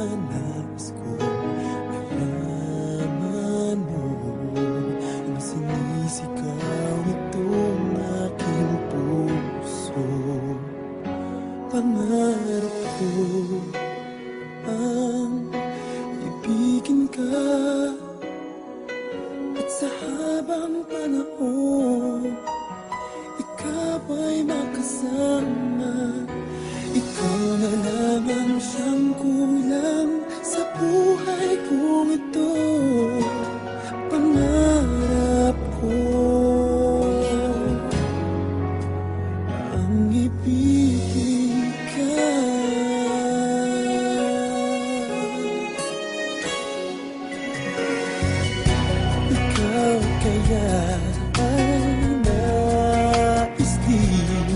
nais ko malaman mo na sinisigaw itong aking puso. Pangarap ko ang ibigin ka, at sa habang panahon ikaw ay makasama. Ikaw na lamang siyang kulang sa buhay kong ito. Pangarap ko ang ibigin ka. Ikaw kaya ay nais din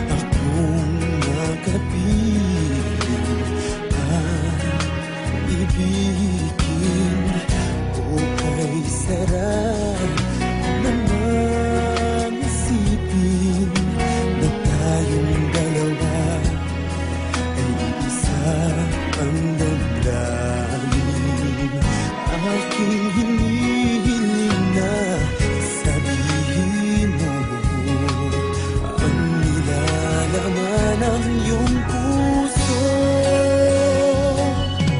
akong makapiling at ibigin. O kay sarap naman isipin na tayong dalawa ay isa ang damdamin. Aking hinihiling na sabihin mo ang nilalaman ng iyong puso.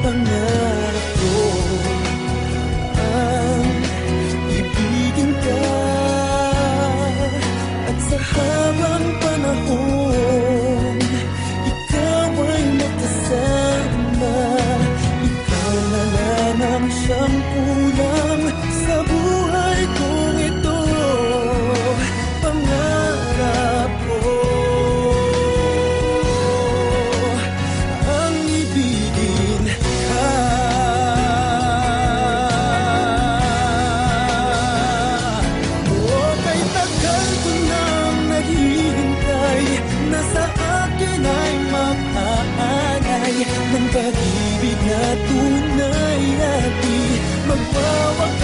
Pangarap ko ang ibigin ka, at sa habang panahon ikaw ay makasama. Ikaw na lamang siyang kulang sa buhay kong ito. Pangarap ko ang ibigin ka. Kay tagal ko nang naghihintay na sa akin ay mapaalay ng pag-ibig na tunay at di magwawakas.